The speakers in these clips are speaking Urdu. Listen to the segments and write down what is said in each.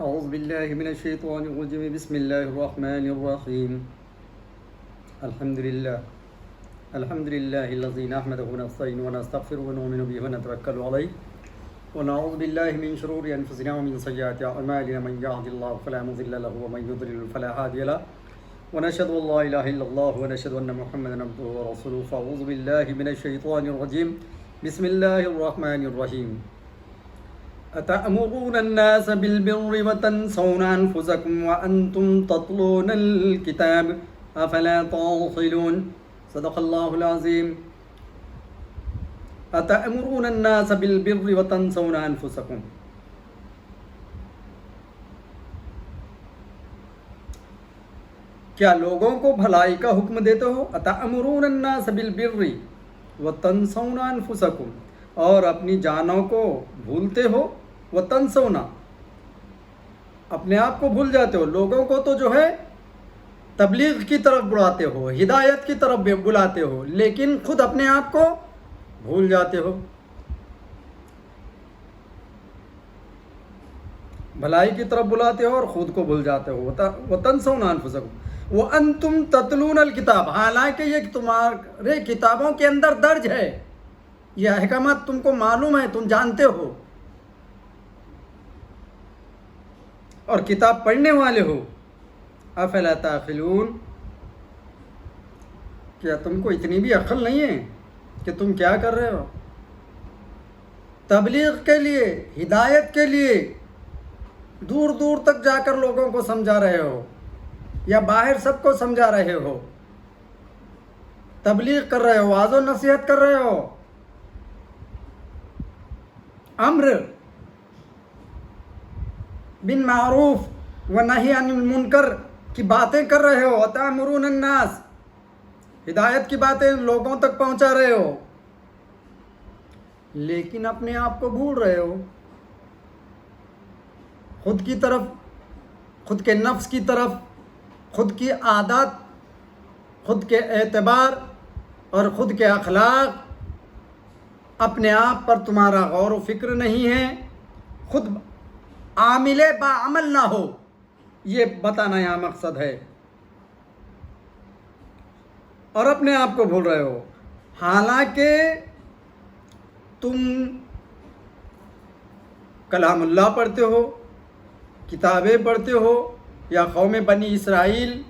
أعوذ بالله من الشيطان الرجيم بسم الله الرحمن الرحيم الحمد لله الذي نحمده ونستعينه ونستغفره ونؤمن به ونتوكل عليه ونعوذ بالله من شرور أنفسنا ومن سيئات أعمالنا من يهد الله فلا مضل له ومن يضلل فلا هادي له ونشهد أن لا إله إلا الله ونشهد أن محمدا عبده ورسوله فأعوذ بالله من الشيطان الرجيم بسم الله الرحمن الرحيم أتأمرون الناس بالبر وتنسون أنفسكم وأنتم تتلون الكتاب أفلا تعقلون صدق الله العظيم أتأمرون الناس بالبر وتنسون أنفسكم کیا لوگوں کو بھلائی کا حکم دیتے ہو؟ أتأمرون الناس بالبر وتنسون أنفسكم اور اپنی جانوں کو بھولتے ہو، وتنسون اپنے آپ کو بھول جاتے ہو، لوگوں کو تو جو ہے تبلیغ کی طرف بلاتے ہو، ہدایت کی طرف بلاتے ہو، لیکن خود اپنے آپ کو بھول جاتے ہو۔ بھلائی کی طرف بلاتے ہو اور خود کو بھول جاتے ہو، وتنسون انفسکم وانتم تتلون الکتاب، حالانکہ یہ تمہارے کتابوں کے اندر درج ہے، یہ احکامات تم کو معلوم ہے، تم جانتے ہو اور کتاب پڑھنے والے ہو۔ افلا تعقلون، کیا تم کو اتنی بھی عقل نہیں ہے کہ تم کیا کر رہے ہو؟ تبلیغ کے لیے، ہدایت کے لیے دور دور تک جا کر لوگوں کو سمجھا رہے ہو یا باہر سب کو سمجھا رہے ہو، تبلیغ کر رہے ہو، واعظ و نصیحت کر رہے ہو، امر بالمعروف و نہی عن المنکر کی باتیں کر رہے ہو، تأمرون الناس، ہدایت کی باتیں لوگوں تک پہنچا رہے ہو، لیکن اپنے آپ کو بھول رہے ہو، خود کی طرف، خود کے نفس کی طرف، خود کی عادات، خود کے اعتبار اور خود کے اخلاق، اپنے آپ پر تمہارا غور و فکر نہیں ہے، خود عامل با عمل نہ ہو، یہ بتانا یہاں مقصد ہے، اور اپنے آپ کو بھول رہے ہو، حالانکہ تم کلام اللہ پڑھتے ہو، کتابیں پڑھتے ہو، یا قوم بنی اسرائیل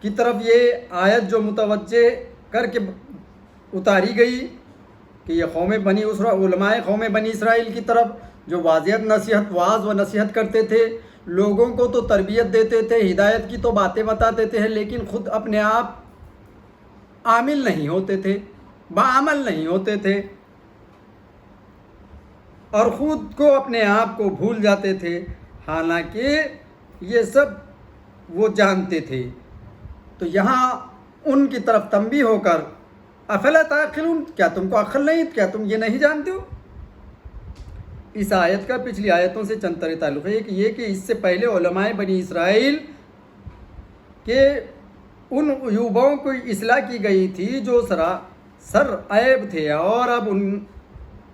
کی طرف یہ آیت جو متوجہ کر کے اتاری گئی کہ یہ علماء قوم بنی اسرائیل کی طرف جو واعظ و نصیحت کرتے تھے، لوگوں کو تو تربیت دیتے تھے، ہدایت کی تو باتیں بتاتے تھے، لیکن خود اپنے آپ عامل نہیں ہوتے تھے، بعمل نہیں ہوتے تھے، اور خود کو اپنے آپ کو بھول جاتے تھے، حالانکہ یہ سب وہ جانتے تھے۔ تو یہاں ان کی طرف تنبیہ ہو کر افلا تعقلون، کیا تم کو عقل نہیں، کیا تم یہ نہیں جانتے ہو؟ اس آیت کا پچھلی آیتوں سے چند طرح تعلق ہے کہ اس سے پہلے علماء بنی اسرائیل کے ان عیوبوں کو اصلاح کی گئی تھی جو سراسر عیب تھے، اور اب ان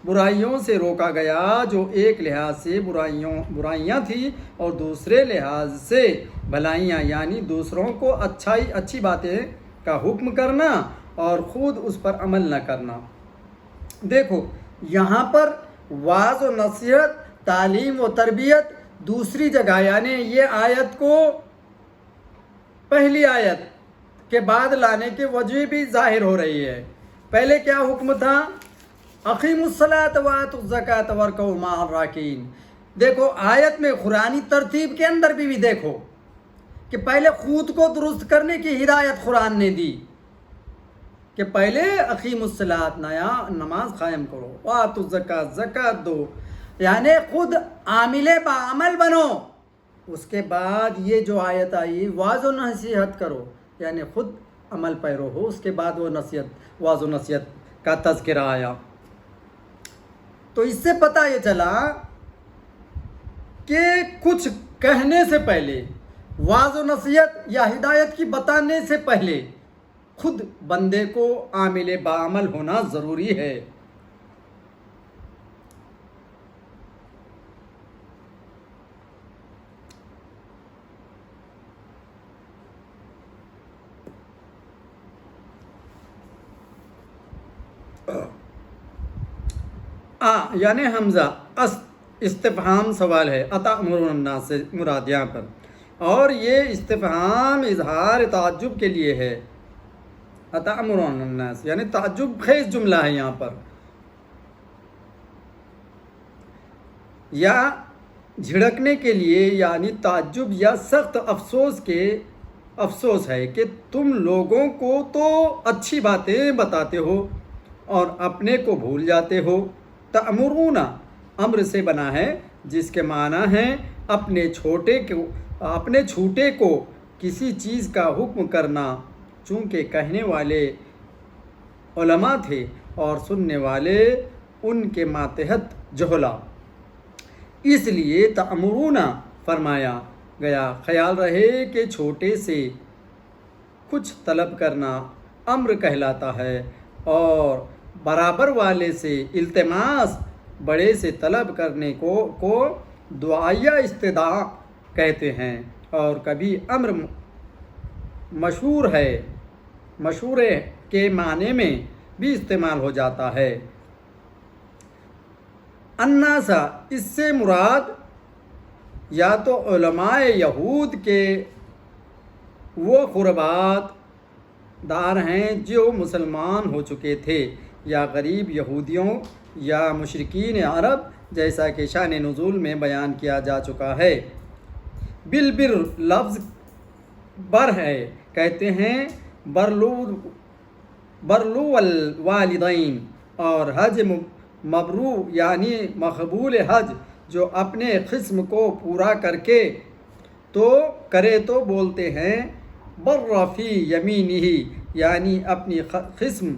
برائیوں سے روکا گیا جو ایک لحاظ سے برائیاں تھیں اور دوسرے لحاظ سے بھلائیاں، یعنی دوسروں کو اچھی باتیں کا حکم کرنا اور خود اس پر عمل نہ کرنا۔ دیکھو یہاں پر واعظ و نصیحت، تعلیم و تربیت دوسری جگہ، یعنی یہ آیت کو پہلی آیت کے بعد لانے کی وجہ بھی ظاہر ہو رہی ہے۔ پہلے کیا حکم تھا؟ اقیموا الصلاۃ وآتوا الزکاۃ وارکعوا مع الراکعین۔ دیکھو آیت میں قرآنی ترتیب کے اندر بھی دیکھو کہ پہلے خود کو درست کرنے کی ہدایت قرآن نے دی کہ پہلے اقیموا الصلاۃ، نماز قائم کرو، وآتوا الزکاۃ، زکات دو، یعنی خود عامل با عمل بنو۔ اس کے بعد یہ جو آیت آئی واعظ و نصیحت کرو، یعنی خود عمل پیرو ہو، اس کے بعد وہ واعظ و نصیحت کا تذکرہ آیا۔ تو اس سے پتہ یہ چلا کہ کچھ کہنے سے پہلے، واعظ و نصیحت یا ہدایت کی بتانے سے پہلے خود بندے کو عامل بعمل ہونا ضروری ہے۔ یعنی حمزہ استفہام سوال ہے، اتأمرون الناس سے مراد یہاں پر، اور یہ استفہام اظہار تعجب کے لیے ہے۔ اتأمرون الناس یعنی تعجب خیز جملہ ہے یہاں پر، یا جھڑکنے کے لیے، یعنی تعجب یا سخت افسوس ہے کہ تم لوگوں کو تو اچھی باتیں بتاتے ہو اور اپنے کو بھول جاتے ہو۔ تأمرون امر سے بنا ہے، جس کے معنی ہیں اپنے چھوٹے کو کسی چیز کا حکم کرنا۔ چونکہ کہنے والے علماء تھے اور سننے والے ان کے ماتحت جہلا، اس لیے تأمرون فرمایا گیا۔ خیال رہے کہ چھوٹے سے کچھ طلب کرنا امر کہلاتا ہے، اور برابر والے سے التماس، بڑے سے طلب کرنے کو دعائیہ استدعاء کہتے ہیں، اور کبھی امر مشورے کے معنی میں بھی استعمال ہو جاتا ہے۔ الناس اس سے مراد یا تو علماء یہود کے وہ قربات دار ہیں جو مسلمان ہو چکے تھے، یا غریب یہودیوں یا مشرکین عرب، جیسا کہ شان نزول میں بیان کیا جا چکا ہے۔ بالبر لفظ بر ہے، کہتے ہیں برلو والوالدین، اور حج مبرو یعنی مقبول حج، جو اپنے قسم کو پورا کرے تو بولتے ہیں بر فی یمینہ، یعنی اپنی قسم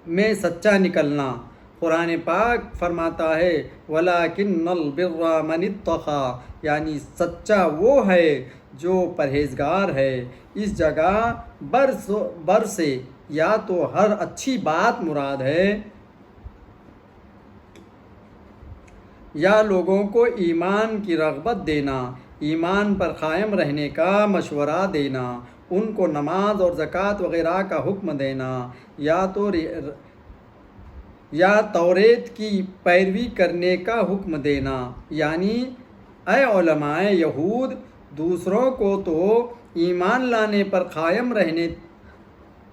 میں سچا نکلنا۔ قرآن پاک فرماتا ہے وَلَكِنَّ الْبِرَّ مَنِ اتَّقَى، یعنی سچا وہ ہے جو پرہیزگار ہے۔ اس جگہ بر سے یا تو ہر اچھی بات مراد ہے، یا لوگوں کو ایمان کی رغبت دینا، ایمان پر قائم رہنے کا مشورہ دینا، ان کو نماز اور زکوٰۃ وغیرہ کا حکم دینا، یا توریت کی پیروی کرنے کا حکم دینا۔ یعنی اے علماء یہود، دوسروں کو تو ایمان لانے پر قائم رہنے،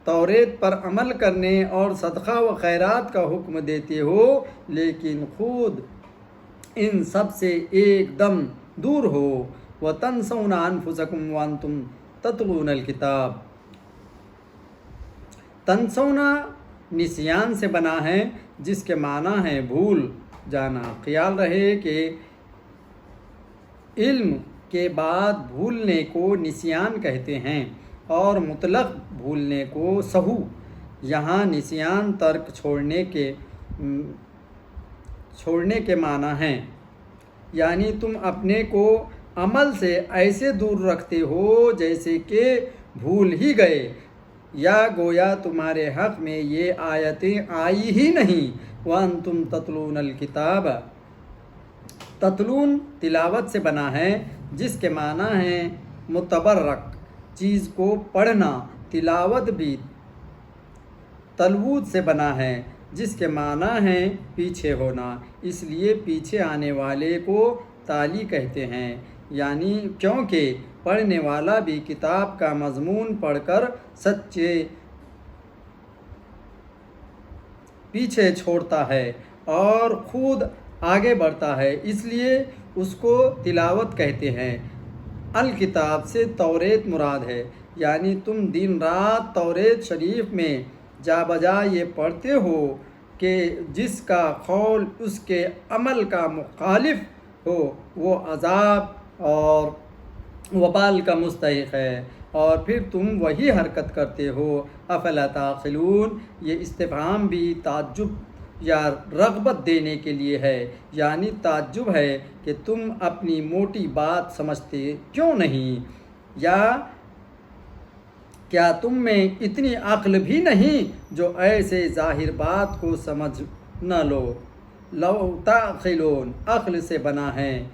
توریت پر عمل کرنے اور صدقہ و خیرات کا حکم دیتے ہو، لیکن خود ان سب سے ایک دم دور ہو۔ وَتَنْسَوْنَ أَنفُسَكُمْ وَأَنْتُمْ تَتْلُونَ الْكِتَابَ۔ تنسونا نسیان سے بنا ہے، جس کے معنی ہے بھول جانا۔ خیال رہے کہ علم کے بعد بھولنے کو نسیان کہتے ہیں، اور مطلق بھولنے کو سہو۔ یہاں نسیان ترک چھوڑنے کے معنی ہیں، یعنی تم اپنے کو عمل سے ایسے دور رکھتے ہو جیسے کہ بھول ہی گئے، یا گویا تمہارے حق میں یہ آیتیں آئی ہی نہیں۔ وَأَنْتُمْ تَتْلُونَ الْكِتَابَ، تتلون تلاوت سے بنا ہے، جس کے معنی ہے متبرک چیز کو پڑھنا۔ تلاوت بھی تلوت سے بنا ہے، جس کے معنی ہے پیچھے ہونا، اس لیے پیچھے آنے والے کو تالی کہتے ہیں، یعنی کیونکہ پڑھنے والا بھی کتاب کا مضمون پڑھ کر سچے پیچھے چھوڑتا ہے اور خود آگے بڑھتا ہے، اس لیے اس کو تلاوت کہتے ہیں۔ الکتاب سے توریت مراد ہے، یعنی تم دن رات توریت شریف میں جا بجا یہ پڑھتے ہو کہ جس کا قول اس کے عمل کا مخالف ہو وہ عذاب اور وبال کا مستحق ہے، اور پھر تم وہی حرکت کرتے ہو۔ افلا تعقلون، یہ استفہام بھی تعجب یا رغبت دینے کے لیے ہے، یعنی تعجب ہے کہ تم اپنی موٹی بات سمجھتے کیوں نہیں، یا کیا تم میں اتنی عقل بھی نہیں جو ایسے ظاہر بات کو سمجھ نہ لو۔ لو تعقلون عقل سے بنا ہے،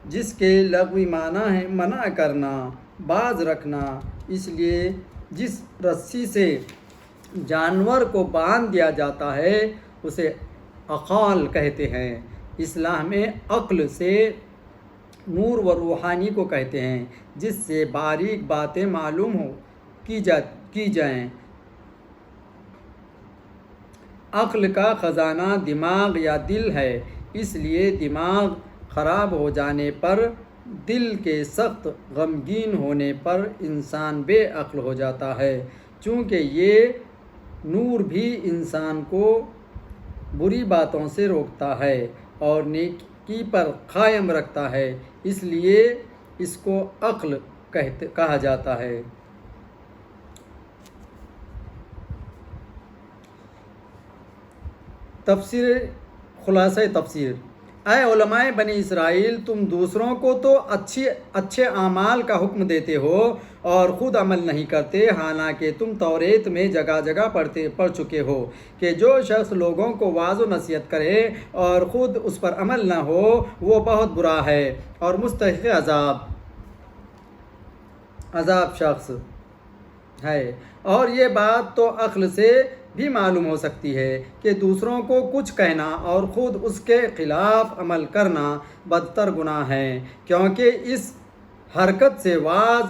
جس کے لغوی معنی ہے منع کرنا، باز رکھنا۔ اس لیے جس رسی سے جانور کو باندھ دیا جاتا ہے اسے عقال کہتے ہیں۔ اصطلاح میں عقل سے نور و روحانی کو کہتے ہیں، جس سے باریک باتیں معلوم کی جائیں۔ عقل کا خزانہ دماغ یا دل ہے، اس لیے دماغ خراب ہو جانے پر، دل کے سخت غمگین ہونے پر انسان بے عقل ہو جاتا ہے۔ چونکہ یہ نور بھی انسان کو بری باتوں سے روکتا ہے اور نیکی پر قائم رکھتا ہے، اس لیے اس کو عقل کہا جاتا ہے۔ تفسیر، خلاصہ تفسیر: اے علماء بنی اسرائیل، تم دوسروں کو تو اچھے اعمال کا حکم دیتے ہو اور خود عمل نہیں کرتے، حالانکہ تم توریت میں جگہ جگہ پڑھ چکے ہو کہ جو شخص لوگوں کو واعظ و نصیحت کرے اور خود اس پر عمل نہ ہو وہ بہت برا ہے اور مستحق عذاب شخص ہے۔ اور یہ بات تو عقل سے بھی معلوم ہو سکتی ہے کہ دوسروں کو کچھ کہنا اور خود اس کے خلاف عمل کرنا بدتر گناہ ہے، کیونکہ اس حرکت سے واعظ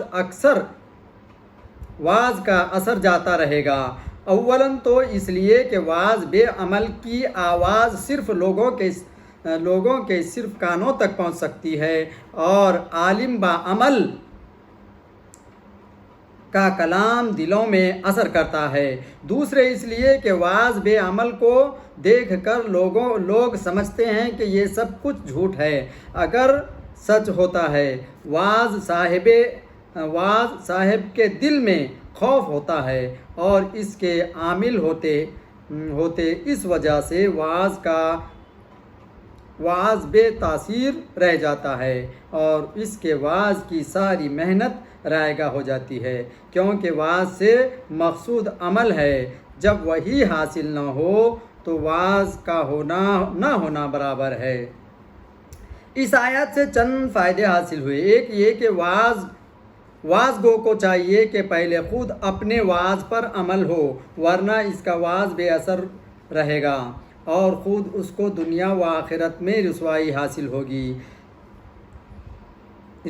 کا اثر جاتا رہے گا۔ اولاً تو اس لیے کہ واعظ بے عمل کی آواز صرف لوگوں کے صرف کانوں تک پہنچ سکتی ہے اور عالم با عمل کا کلام دلوں میں اثر کرتا ہے۔ دوسرے اس لیے کہ واعظ بے عمل کو دیکھ کر لوگ سمجھتے ہیں کہ یہ سب کچھ جھوٹ ہے۔ اگر سچ ہوتا ہے، واعظ صاحب کے دل میں خوف ہوتا ہے اور اس کے عامل ہوتے اس وجہ سے واعظ بے تاثیر رہ جاتا ہے اور اس کے واعظ کی ساری محنت رائگاں ہو جاتی ہے، کیونکہ واعظ سے مقصود عمل ہے۔ جب وہی حاصل نہ ہو تو واعظ کا نہ ہونا برابر ہے۔ اس آیت سے چند فائدے حاصل ہوئے۔ ایک یہ کہ واعظ گو کو چاہیے کہ پہلے خود اپنے واعظ پر عمل ہو، ورنہ اس کا واعظ بے اثر رہے گا اور خود اس کو دنیا و آخرت میں رسوائی حاصل ہوگی۔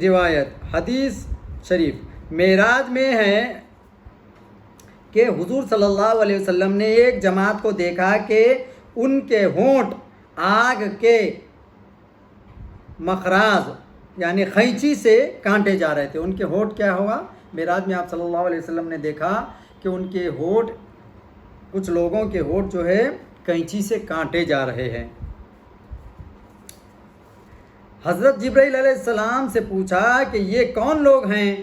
روایت: حدیث شریف معراج میں ہے کہ حضور صلی اللہ علیہ وسلم نے ایک جماعت کو دیکھا کہ ان کے ہونٹ آگ کے مخراج یعنی قینچی سے کانٹے جا رہے تھے۔ ان کے ہونٹ کیا ہوا؟ معراج میں آپ صلی اللہ علیہ وسلم نے دیکھا کہ ان کے ہونٹ، کچھ لوگوں کے ہونٹ جو ہے قینچی سے کانٹے جا رہے ہیں۔ حضرت جبرائیل علیہ السلام سے پوچھا کہ یہ کون لوگ ہیں؟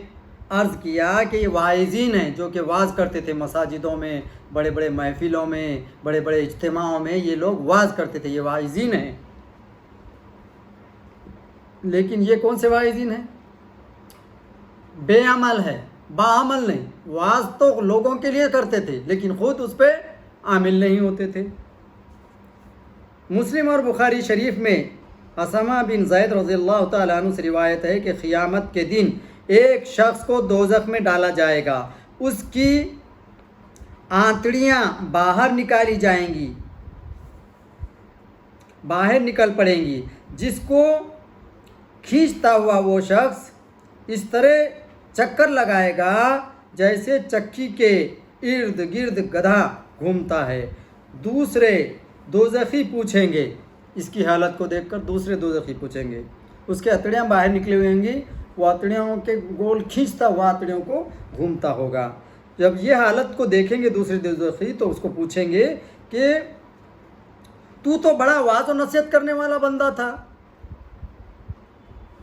عرض کیا کہ یہ واعظین ہیں، جو کہ واعظ کرتے تھے مساجدوں میں، بڑے بڑے محفلوں میں، بڑے بڑے اجتماعوں میں یہ لوگ واعظ کرتے تھے، یہ واعظین ہیں۔ لیکن یہ کون سے واعظین ہیں؟ بے عمل ہے، باعمل نہیں۔ واعظ تو لوگوں کے لیے کرتے تھے لیکن خود اس پہ عامل نہیں ہوتے تھے۔ مسلم اور بخاری شریف میں اسامہ بن زید رضی اللہ تعالیٰ عنہ سے روایت ہے کہ قیامت کے دن ایک شخص کو دوزخ میں ڈالا جائے گا، اس کی آنتڑیاں باہر نکالی جائیں گی، باہر نکل پڑیں گی، جس کو کھینچتا ہوا وہ شخص اس طرح چکر لگائے گا جیسے چکی کے ارد گرد گدھا گھومتا ہے۔ دوسرے دوزخی پوچھیں گے، اس کی حالت کو دیکھ کر دوسرے دوزخی پوچھیں گے، اس کے اتڑیاں باہر نکلی ہوئی ہوں گی، وہ اتڑیوں کے گول کھینچتا ہوا اتڑیوں کو گھومتا ہوگا۔ جب یہ حالت کو دیکھیں گے دوسرے دوزخی تو اس کو پوچھیں گے کہ تو بڑا واعظ و نصیحت کرنے والا بندہ تھا،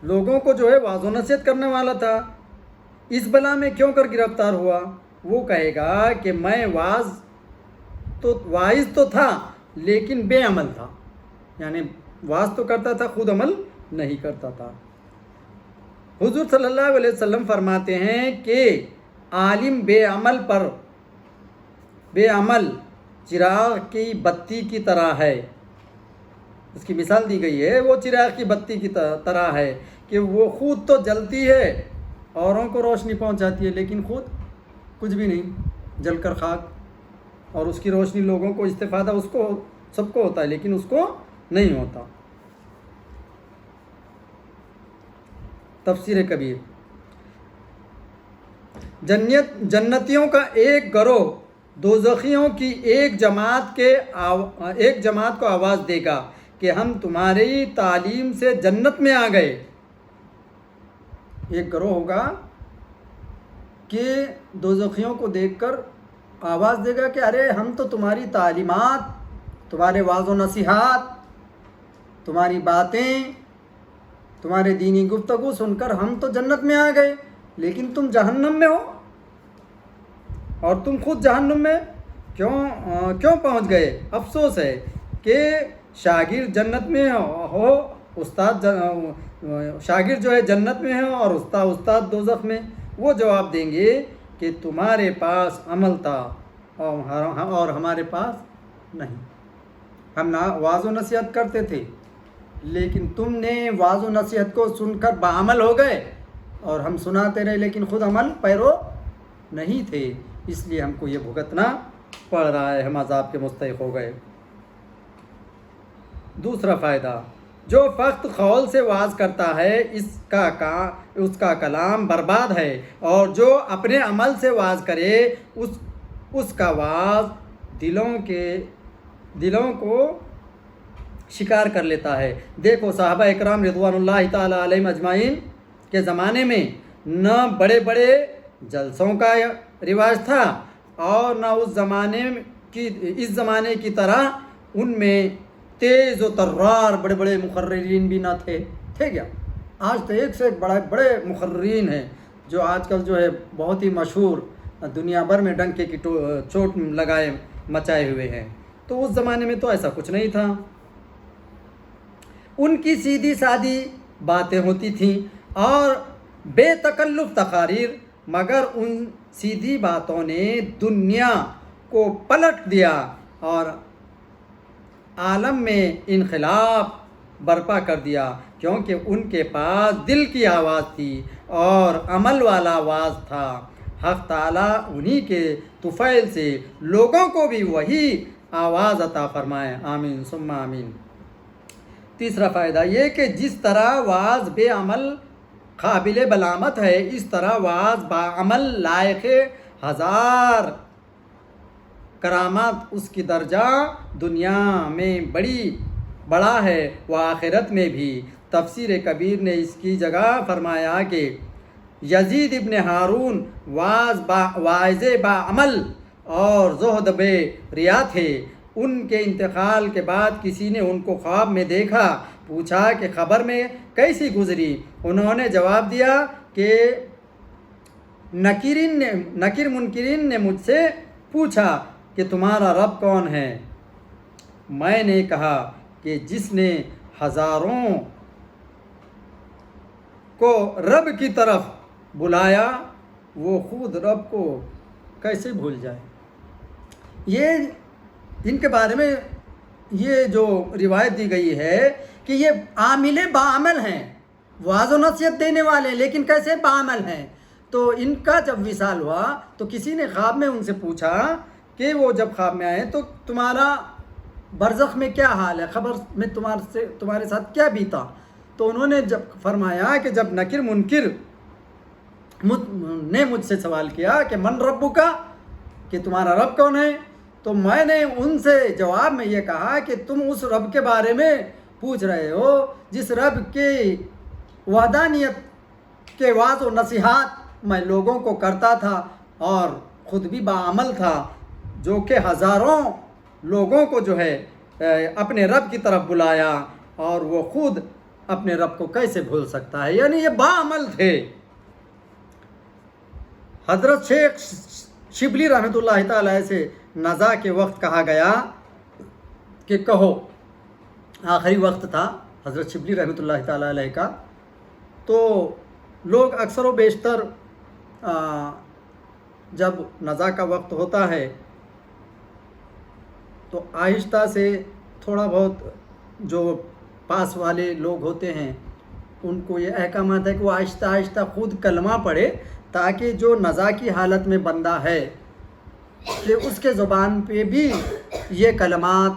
لوگوں کو جو ہے واعظ و نصیحت کرنے والا تھا، اس بلا میں کیوں کر گرفتار ہوا؟ وہ کہے گا کہ میں واعظ تو تھا لیکن بے عمل تھا، یعنی واعظ تو کرتا تھا، خود عمل نہیں کرتا تھا۔ حضور صلی اللہ علیہ وسلم فرماتے ہیں کہ عالم بے عمل چراغ کی بتی کی طرح ہے۔ اس کی مثال دی گئی ہے، وہ چراغ کی بتی کی طرح ہے کہ وہ خود تو جلتی ہے، اوروں کو روشنی پہنچاتی ہے، لیکن خود کچھ بھی نہیں، جل کر خاک، اور اس کی روشنی لوگوں کو استفادہ اس کو سب کو ہوتا ہے لیکن اس کو نہیں ہوتا۔ تفسیر کبیر، جنتیوں کا ایک گروہ دوزخیوں کی ایک جماعت کو آواز دے گا کہ ہم تمہاری تعلیم سے جنت میں آ گئے۔ ایک گروہ ہوگا کہ دوزخیوں کو دیکھ کر آواز دے گا کہ ارے ہم تو تمہاری تعلیمات، تمہارے واعظ و نصیحات، تمہاری باتیں، تمہارے دینی گفتگو سن کر ہم تو جنت میں آ گئے، لیکن تم جہنم میں ہو، اور تم خود جہنم میں کیوں پہنچ گئے؟ افسوس ہے کہ شاگرد جنت میں ہو، شاگرد جو ہے جنت میں ہو اور استاد دوزخ میں۔ وہ جواب دیں گے کہ تمہارے پاس عمل تھا اور ہمارے پاس نہیں، ہم واعظ و نصیحت کرتے تھے لیکن تم نے واعظ و نصیحت کو سن کر باعمل ہو گئے، اور ہم سناتے رہے لیکن خود عمل پیرو نہیں تھے، اس لیے ہم کو یہ بھگتنا پڑ رہا ہے، ہم عذاب کے مستحق ہو گئے۔ دوسرا فائدہ، جو فقط قول سے وعظ کرتا ہے اس کا کلام برباد ہے، اور جو اپنے عمل سے وعظ کرے اس کا وعظ دلوں کو شکار کر لیتا ہے۔ دیکھو صحابہ اکرام رضوان اللہ تعالی علیہم اجمعین کے زمانے میں نہ بڑے بڑے جلسوں کا رواج تھا، اور نہ اس زمانے کی طرح ان میں تیز و ترار بڑے بڑے مقررین بھی نہ تھے کیا؟ آج تو ایک سے ایک بڑے مقررین ہیں جو آج کل جو ہے بہت ہی مشہور، دنیا بھر میں ڈنکے کی چوٹ لگائے مچائے ہوئے ہیں۔ تو اس زمانے میں تو ایسا کچھ نہیں تھا، ان کی سیدھی سادی باتیں ہوتی تھیں اور بے تکلف تقاریر، مگر ان سیدھی باتوں نے دنیا کو پلٹ دیا اور عالم میں انقلاب برپا کر دیا، کیونکہ ان کے پاس دل کی آواز تھی اور عمل والا آواز تھا۔ حق تعالیٰ انہی کے طفیل سے لوگوں کو بھی وہی آواز عطا فرمائے، آمین ثم آمین۔ تیسرا فائدہ یہ کہ جس طرح وعظ بے عمل قابل بلامت ہے، اس طرح وعظ با عمل لائق ہزار کرامات، اس کی درجہ دنیا میں بڑا ہے و آخرت میں بھی۔ تفسیر کبیر نے اس کی جگہ فرمایا کہ یزید ابن ہارون واعظ با عمل اور زہد بے ریا تھے۔ ان کے انتقال کے بعد کسی نے ان کو خواب میں دیکھا، پوچھا کہ خبر میں کیسی گزری؟ انہوں نے جواب دیا کہ نکیر منکرین نے مجھ سے پوچھا کہ تمہارا رب کون ہے؟ میں نے کہا کہ جس نے ہزاروں کو رب کی طرف بلایا وہ خود رب کو کیسے بھول جائے۔ یہ ان کے بارے میں یہ جو روایت دی گئی ہے کہ یہ عامل باعمل ہیں، وعظ و نصیحت دینے والے، لیکن کیسے باعمل ہیں۔ تو ان کا جب وصال ہوا تو کسی نے خواب میں ان سے پوچھا کہ وہ جب خواب میں آئے تو تمہارا برزخ میں کیا حال ہے، خبر میں تمہارے ساتھ کیا بیتا؟ تو انہوں نے جب فرمایا کہ جب نکیر منکر نے مجھ سے سوال کیا کہ من ربک کا، کہ تمہارا رب کون ہے، تو میں نے ان سے جواب میں یہ کہا کہ تم اس رب کے بارے میں پوچھ رہے ہو جس رب کی وحدانیت کے وعظ و نصیحات میں لوگوں کو کرتا تھا اور خود بھی باعمل تھا، جو کہ ہزاروں لوگوں کو جو ہے اپنے رب کی طرف بلایا، اور وہ خود اپنے رب کو کیسے بھول سکتا ہے؟ یعنی یہ باعمل تھے۔ حضرت شیخ شبلی رحمۃ اللہ تعالی سے نزا کے وقت کہا گیا کہ کہو، آخری وقت تھا حضرت شبلی رحمۃ اللہ تعالی علیہ کا، تو لوگ اکثر و بیشتر جب نزا کا وقت ہوتا ہے تو آہستہ سے تھوڑا بہت جو پاس والے لوگ ہوتے ہیں ان کو یہ احکامات ہے کہ وہ آہستہ آہستہ خود کلمہ پڑھے، تاکہ جو نزا کی حالت میں بندہ ہے کہ اس کے زبان پہ بھی یہ کلمات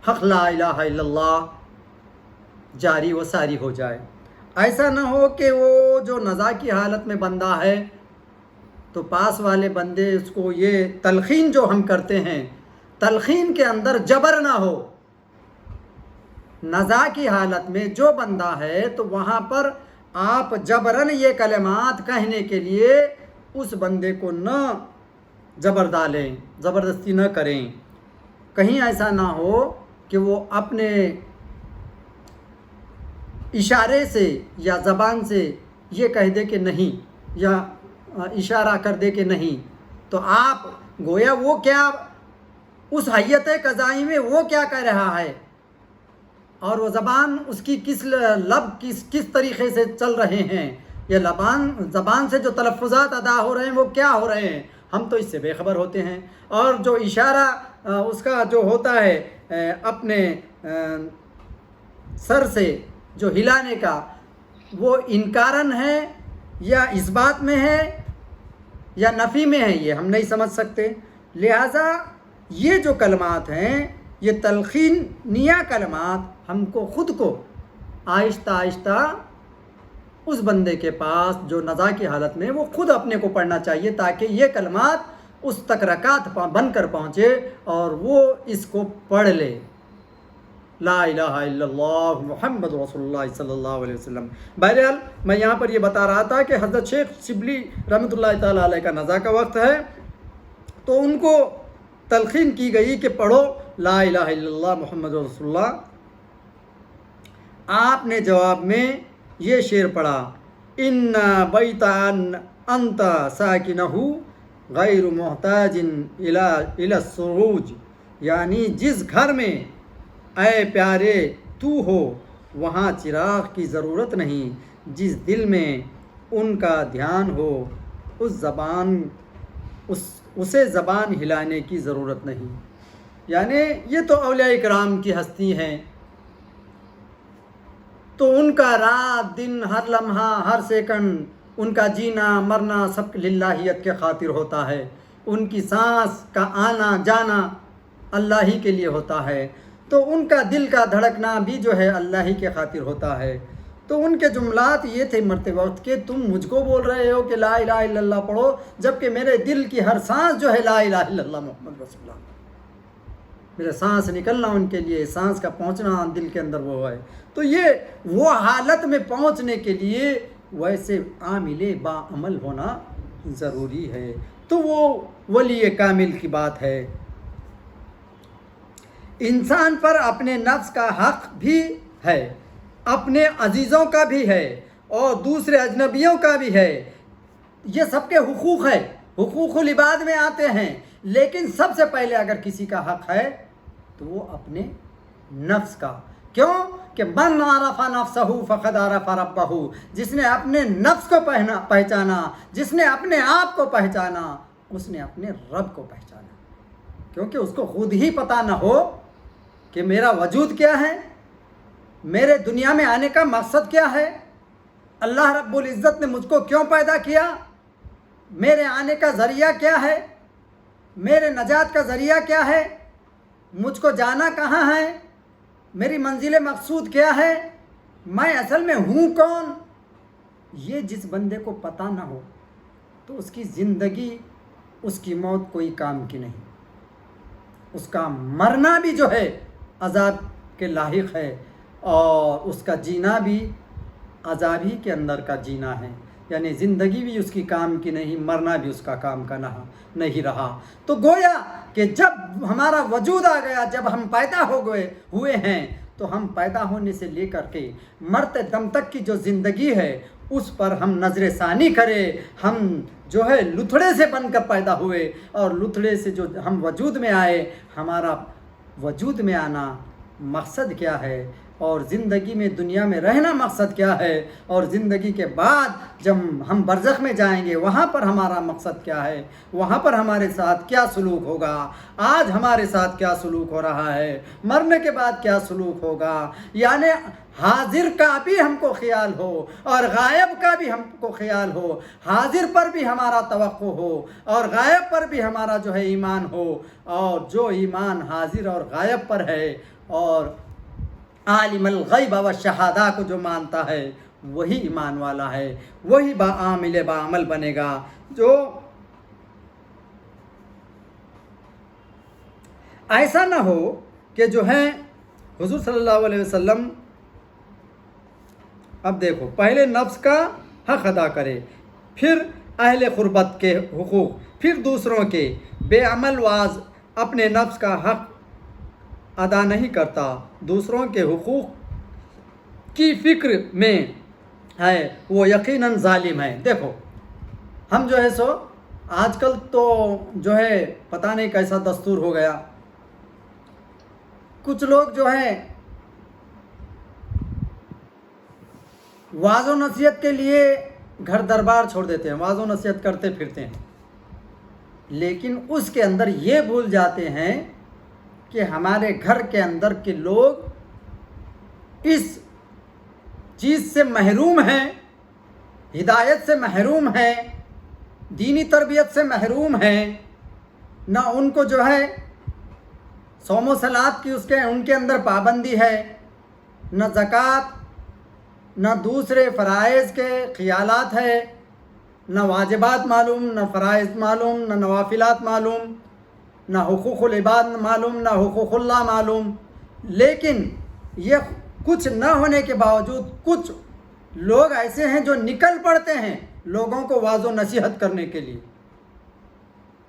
حق لا الہ الا اللہ جاری و ساری ہو جائے۔ ایسا نہ ہو کہ وہ جو نزا کی حالت میں بندہ ہے تو پاس والے بندے اس کو یہ تلقین جو ہم کرتے ہیں، تلقین کے اندر جبر نہ ہو۔ نزا کی حالت میں جو بندہ ہے تو وہاں پر آپ جبراً یہ کلمات کہنے کے لیے اس بندے کو نہ جبر ڈالیں، زبردستی نہ کریں۔ کہیں ایسا نہ ہو کہ وہ اپنے اشارے سے یا زبان سے یہ کہہ دے کہ نہیں، یا اشارہ کر دے کہ نہیں، تو آپ گویا وہ کیا اس حیت قضائی میں وہ کیا کہہ رہا ہے، اور وہ زبان اس کی کس طریقے سے چل رہے ہیں، یا زبان سے جو تلفظات ادا ہو رہے ہیں وہ کیا ہو رہے ہیں، ہم تو اس سے بے خبر ہوتے ہیں۔ اور جو اشارہ اس کا جو ہوتا ہے اپنے سر سے جو ہلانے کا، وہ انکارن ہے یا اس بات میں ہے یا نفی میں ہے، یہ ہم نہیں سمجھ سکتے۔ لہٰذا یہ جو کلمات ہیں، یہ تلقینیہ کلمات ہم کو خود کو آہستہ آہستہ اس بندے کے پاس جو نزا کی حالت میں وہ خود اپنے کو پڑھنا چاہیے، تاکہ یہ کلمات اس تک رکعت بن کر پہنچے اور وہ اس کو پڑھ لے۔ لا الہ الا اللہ محمد رسول اللہ صلی اللہ علیہ وسلم۔ بہرحال میں یہاں پر یہ بتا رہا تھا کہ حضرت شیخ شبلی رحمۃ اللہ تعالیٰ علیہ کا نزا کا وقت ہے، تو ان کو تلقین کی گئی کہ پڑھو لا الہ الا اللہ محمد رسول اللہ۔ آپ نے جواب میں یہ شعر پڑھا، ان بیتا انت ساکنہ غیر محتاج الی السروج، یعنی جس گھر میں اے پیارے تو ہو وہاں چراغ کی ضرورت نہیں، جس دل میں ان کا دھیان ہو اسے زبان ہلانے کی ضرورت نہیں۔ یعنی یہ تو اولیاء کرام کی ہستی ہیں، تو ان کا رات دن ہر لمحہ ہر سیکنڈ ان کا جینا مرنا سب للہیت کے خاطر ہوتا ہے، ان کی سانس کا آنا جانا اللہ ہی کے لیے ہوتا ہے، تو ان کا دل کا دھڑکنا بھی جو ہے اللہ ہی کے خاطر ہوتا ہے۔ تو ان کے جملات یہ تھے مرتے وقت کہ تم مجھ کو بول رہے ہو کہ لا الہ الا اللہ پڑھو، جبکہ میرے دل کی ہر سانس جو ہے لا الہ الا اللہ محمد رسول اللہ، میرا سانس نکلنا ان کے لیے، سانس کا پہنچنا دل کے اندر وہ ہے۔ تو یہ وہ حالت میں پہنچنے کے لیے ویسے عامل با عمل ہونا ضروری ہے، تو وہ ولی کامل کی بات ہے۔ انسان پر اپنے نفس کا حق بھی ہے، اپنے عزیزوں کا بھی ہے، اور دوسرے اجنبیوں کا بھی ہے، یہ سب کے حقوق ہے، حقوق العباد میں آتے ہیں، لیکن سب سے پہلے اگر کسی کا حق ہے تو وہ اپنے نفس کا۔ کیوں کہ من عرف نفسہ فقد عرف ربہ، جس نے اپنے نفس کو پہچانا، جس نے اپنے آپ کو پہچانا، اس نے اپنے رب کو پہچانا۔ کیونکہ اس کو خود ہی پتہ نہ ہو کہ میرا وجود کیا ہے، میرے دنیا میں آنے کا مقصد کیا ہے، اللہ رب العزت نے مجھ کو کیوں پیدا کیا، میرے آنے کا ذریعہ کیا ہے، میرے نجات کا ذریعہ کیا ہے، مجھ کو جانا کہاں ہے، میری منزل مقصود کیا ہے، میں اصل میں ہوں کون۔ یہ جس بندے کو پتہ نہ ہو تو اس کی زندگی، اس کی موت کوئی کام کی نہیں، اس کا مرنا بھی جو ہے عذاب کے لاحق ہے، اور اس کا جینا بھی عذاب ہی کے اندر کا جینا ہے، یعنی زندگی بھی اس کی کام کی نہیں، مرنا بھی اس کا کام کا نہیں رہا۔ تو گویا کہ جب ہمارا وجود آ گیا، جب ہم پیدا ہوئے ہیں، تو ہم پیدا ہونے سے لے کر کے مرتے دم تک کی جو زندگی ہے اس پر ہم نظر ثانی کریں۔ ہم جو ہے لتھڑے سے بن کر پیدا ہوئے، اور لتھڑے سے جو ہم وجود میں آئے، ہمارا وجود میں آنا مقصد کیا ہے، اور زندگی میں دنیا میں رہنا مقصد کیا ہے، اور زندگی کے بعد جب ہم برزخ میں جائیں گے وہاں پر ہمارا مقصد کیا ہے، وہاں پر ہمارے ساتھ کیا سلوک ہوگا، آج ہمارے ساتھ کیا سلوک ہو رہا ہے، مرنے کے بعد کیا سلوک ہوگا، یعنی حاضر کا بھی ہم کو خیال ہو اور غائب کا بھی ہم کو خیال ہو، حاضر پر بھی ہمارا توقع ہو اور غائب پر بھی ہمارا جو ہے ایمان ہو، اور جو ایمان حاضر اور غائب پر ہے اور عالم الغیب و شہادہ کو جو مانتا ہے وہی ایمان والا ہے، وہی عامل بعمل بنے گا۔ جو ایسا نہ ہو کہ جو ہے حضور صلی اللہ علیہ وسلم، اب دیکھو، پہلے نفس کا حق ادا کرے، پھر اہل قربت کے حقوق، پھر دوسروں کے، بے عمل واز اپنے نفس کا حق ادا نہیں کرتا، دوسروں کے حقوق کی فکر میں ہے، وہ یقیناً ظالم ہے۔ دیکھو ہم جو ہے سو آج کل تو جو ہے پتہ نہیں کیسا دستور ہو گیا، کچھ لوگ جو ہے واعظ و نصیحت کے لیے گھر دربار چھوڑ دیتے ہیں، واعظ و نصیحت کرتے پھرتے ہیں، لیکن اس کے اندر یہ بھول جاتے ہیں کہ ہمارے گھر کے اندر کے لوگ اس چیز سے محروم ہیں، ہدایت سے محروم ہیں، دینی تربیت سے محروم ہیں، نہ ان کو جو ہے صوم و صلات کی ان کے اندر پابندی ہے، نہ زکوٰۃ، نہ دوسرے فرائض کے خیالات ہے، نہ واجبات معلوم، نہ فرائض معلوم، نہ نوافلات معلوم، نہ حقوق العباد معلوم، نہ حقوق اللہ معلوم۔ لیکن یہ کچھ نہ ہونے کے باوجود کچھ لوگ ایسے ہیں جو نکل پڑتے ہیں لوگوں کو واعظ و نصیحت کرنے کے لیے،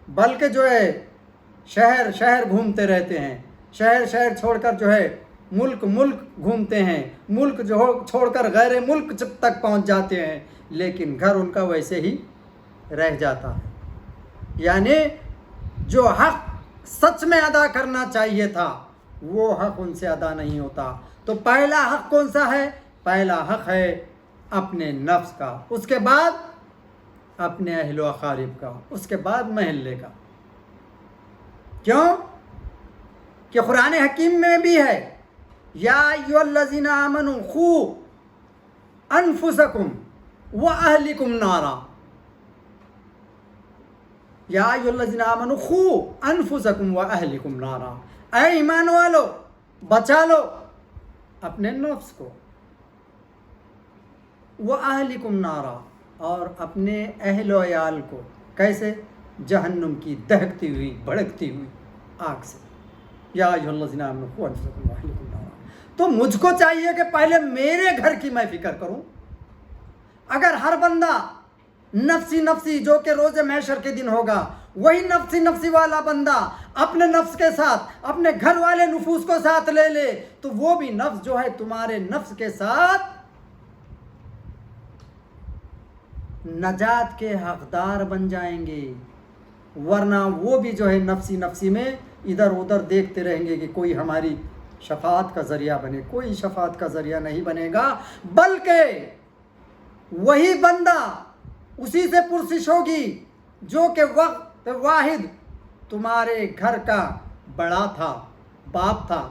بلکہ جو ہے شہر شہر گھومتے رہتے ہیں، شہر شہر چھوڑ کر جو ہے ملک ملک گھومتے ہیں، ملک جو چھوڑ کر غیر ملک تک پہنچ جاتے ہیں، لیکن گھر ان کا ویسے ہی رہ جاتا ہے۔ یعنی جو حق سچ میں ادا کرنا چاہیے تھا وہ حق ان سے ادا نہیں ہوتا۔ تو پہلا حق کون سا ہے؟ پہلا حق ہے اپنے نفس کا، اس کے بعد اپنے اہل و اقارب کا، اس کے بعد محلے کا۔ کیوں کہ قرآن حکیم میں بھی ہے، یا ایھا الذین آمنوا قوا انفسکم واہلکم نارا، یا ایھا الذین آمنوا قوا انفسکم واہلکم نارا، اے ایمان والو بچا لو اپنے نفس کو، واہلکم نارا، اور اپنے اہل و عیال کو، کیسے؟ جہنم کی دہکتی ہوئی بھڑکتی ہوئی آگ سے، یا ایھا الذین آمنوا قوا انفسکم واہلکم نارا۔ تو مجھ کو چاہیے کہ پہلے میرے گھر کی میں فکر کروں۔ اگر ہر بندہ نفسی نفسی، جو کہ روز محشر کے دن ہوگا، وہی نفسی نفسی والا بندہ اپنے نفس کے ساتھ اپنے گھر والے نفوس کو ساتھ لے لے، تو وہ بھی نفس جو ہے تمہارے نفس کے ساتھ نجات کے حقدار بن جائیں گے، ورنہ وہ بھی جو ہے نفسی نفسی میں ادھر ادھر دیکھتے رہیں گے کہ کوئی ہماری شفاعت کا ذریعہ بنے۔ کوئی شفاعت کا ذریعہ نہیں بنے گا، بلکہ وہی بندہ، اسی سے پرسش ہوگی جو کہ وقت واحد تمہارے گھر کا بڑا تھا، باپ تھا،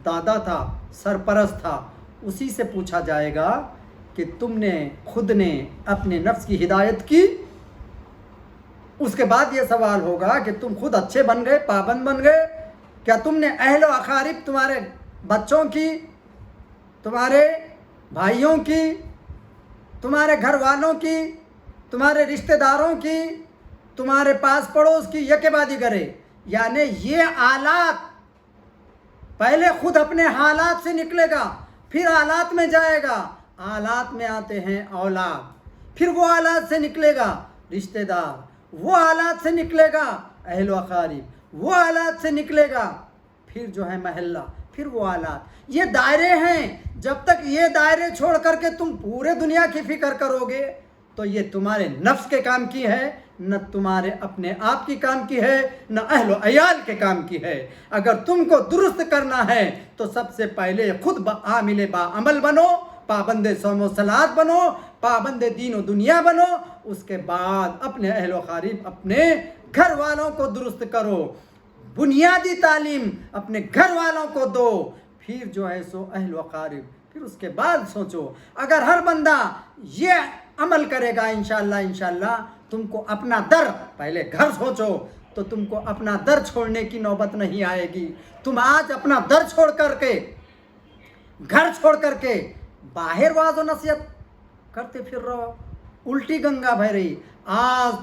دادا تھا، سرپرست تھا، اسی سے پوچھا جائے گا کہ تم نے خود نے اپنے نفس کی ہدایت کی؟ اس کے بعد یہ سوال ہوگا کہ تم خود اچھے بن گئے، پابند بن گئے؟ کیا تم نے اہل و اقارب، تمہارے بچوں کی، تمہارے بھائیوں کی، تمہارے گھر والوں کی، تمہارے رشتہ داروں کی، تمہارے پاس پڑوس کی یکے بعد کرے؟ یعنی یہ آلات، پہلے خود اپنے حالات سے نکلے گا، پھر آلات میں جائے گا، آلات میں آتے ہیں اولاد، پھر وہ آلات سے نکلے گا رشتہ دار، وہ آلات سے نکلے گا اہل و اقارب، وہ آلات سے نکلے گا پھر جو ہے محلہ، پھر وہ آلات۔ یہ دائرے ہیں، جب تک یہ دائرے چھوڑ کر کے تم پورے دنیا کی فکر کرو گے تو یہ تمہارے نفس کے کام کی ہے، نہ تمہارے اپنے آپ کی کام کی ہے، نہ اہل و عیال کے کام کی ہے۔ اگر تم کو درست کرنا ہے تو سب سے پہلے خود عامل با عمل بنو، پابند صوم و صلات بنو، پابند دین و دنیا بنو، اس کے بعد اپنے اہل و قریب، اپنے گھر والوں کو درست کرو، بنیادی تعلیم اپنے گھر والوں کو دو، پھر جو ہے سو اہل و قریب، پھر اس کے بعد سوچو۔ اگر ہر بندہ یہ عمل کرے گا انشاءاللہ تم کو اپنا در، پہلے گھر سوچو تو تم کو اپنا در چھوڑنے کی نوبت نہیں آئے گی۔ تم آج اپنا در چھوڑ کر کے، گھر چھوڑ کر کے باہر واعظ و نصیحت کرتے پھر رہو، الٹی گنگا بہہ رہی۔ آج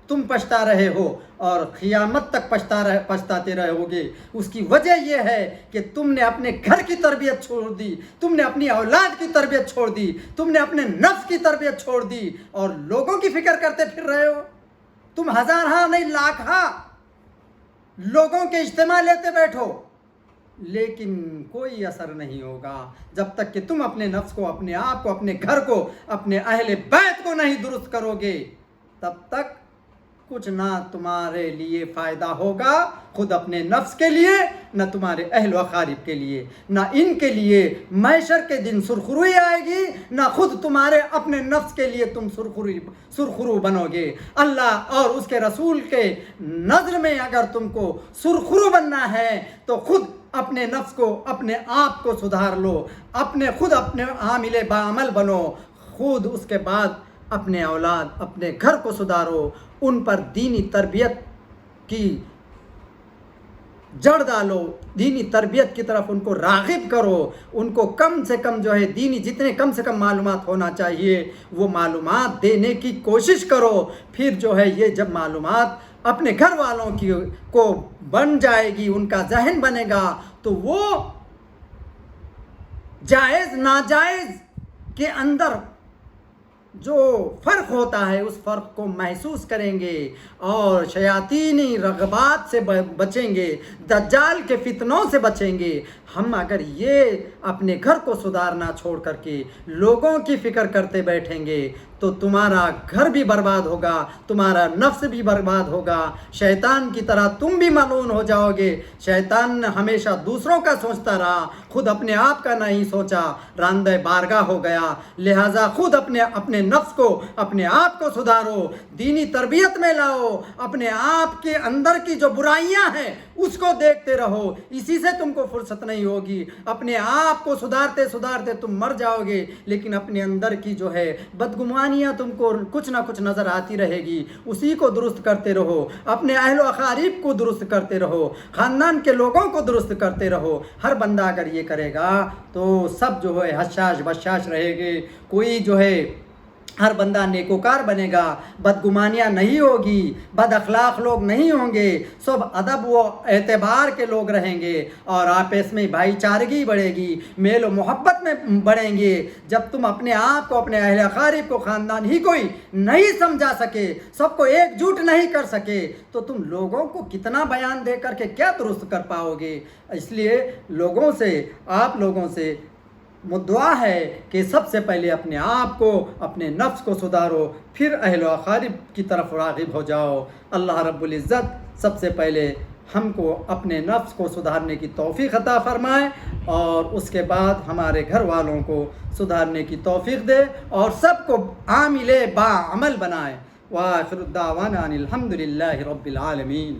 تم پچھتا رہے ہو اور قیامت تک پچھتاتے رہو گے۔ اس کی وجہ یہ ہے کہ تم نے اپنے گھر کی تربیت چھوڑ دی، تم نے اپنی اولاد کی تربیت چھوڑ دی، تم نے اپنے نفس کی تربیت چھوڑ دی اور لوگوں کی فکر کرتے پھر رہے ہو۔ تم ہزارہا نہیں لاکھاں لوگوں کے اجتماع لیتے بیٹھو، لیکن کوئی اثر نہیں ہوگا جب تک کہ تم اپنے نفس کو، اپنے آپ کو، اپنے گھر کو، اپنے اہل بیت کو نہیں درست کرو گے۔ تب تک کچھ نہ تمہارے لیے فائدہ ہوگا، خود اپنے نفس کے لیے، نہ تمہارے اہل و اقارب کے لیے، نہ ان کے لیے محشر کے دن سرخروئی آئے گی، نہ خود تمہارے اپنے نفس کے لیے تم سرخرو بنو گے۔ اللہ اور اس کے رسول کے نظر میں اگر تم کو سرخرو بننا ہے تو خود اپنے نفس کو، اپنے آپ کو سدھار لو، خود اپنے عامل باعمل بنو، خود اس کے بعد اپنے اولاد، اپنے گھر کو سدھارو، ان پر دینی تربیت کی جڑ ڈالو، دینی تربیت کی طرف ان کو راغب کرو، ان کو کم سے کم جو ہے دینی جتنے کم سے کم معلومات ہونا چاہیے وہ معلومات دینے کی کوشش کرو۔ پھر جو ہے یہ جب معلومات اپنے گھر والوں کی کو بن جائے گی، ان کا ذہن بنے گا، تو وہ جائز ناجائز کے اندر جو فرق ہوتا ہے اس فرق کو محسوس کریں گے اور شیاطینی رغبات سے بچیں گے، دجال کے فتنوں سے بچیں گے۔ ہم اگر یہ اپنے گھر کو سدھارنا چھوڑ کر کے لوگوں کی فکر کرتے بیٹھیں گے تو تمہارا گھر بھی برباد ہوگا، تمہارا نفس بھی برباد ہوگا، شیطان کی طرح تم بھی ملعون ہو جاؤ گے۔ شیطان ہمیشہ دوسروں کا سوچتا رہا، خود اپنے آپ کا نہیں سوچا، راندہ بارگاہ ہو گیا۔ لہٰذا خود اپنے نفس کو، اپنے آپ کو سدھارو، دینی تربیت میں لاؤ، اپنے آپ کے اندر کی جو برائیاں ہیں اس کو دیکھتے رہو، اسی سے تم کو فرصت نہیں ہوگی۔ اپنے آپ کو سدھارتے سدھارتے تم مر جاؤ گے، لیکن اپنے اندر کی جو ہے بدگمانیاں تم کو کچھ نہ کچھ نظر آتی رہے گی، اسی کو درست کرتے رہو، اپنے اہل و اقارب کو درست کرتے رہو، خاندان کے لوگوں کو درست کرتے رہو۔ ہر بندہ اگر یہ کرے گا تو سب جو ہے حشاش بشاش رہے گے، کوئی جو ہے ہر بندہ نیکوکار بنے گا، بدگمانیاں نہیں ہوگی، بد اخلاق لوگ نہیں ہوں گے، سب ادب و اعتبار کے لوگ رہیں گے اور آپس میں بھائی چارگی بڑھے گی، میل و محبت میں بڑھیں گے۔ جب تم اپنے آپ کو، اپنے اہل اقارب کو، خاندان ہی کوئی نہیں سمجھا سکے، سب کو ایک جٹ نہیں کر سکے تو تم لوگوں کو کتنا بیان دے کر کے کیا درست کر پاؤ گے؟ اس لیے آپ لوگوں سے دعا ہے کہ سب سے پہلے اپنے آپ کو، اپنے نفس کو سدھارو، پھر اہل و اقارب کی طرف راغب ہو جاؤ۔ اللہ رب العزت سب سے پہلے ہم کو اپنے نفس کو سدھارنے کی توفیق عطا فرمائے اور اس کے بعد ہمارے گھر والوں کو سدھارنے کی توفیق دے اور سب کو عامل با عمل بنائے۔ وآخر الدعوانا ان الحمد للہ رب العالمین۔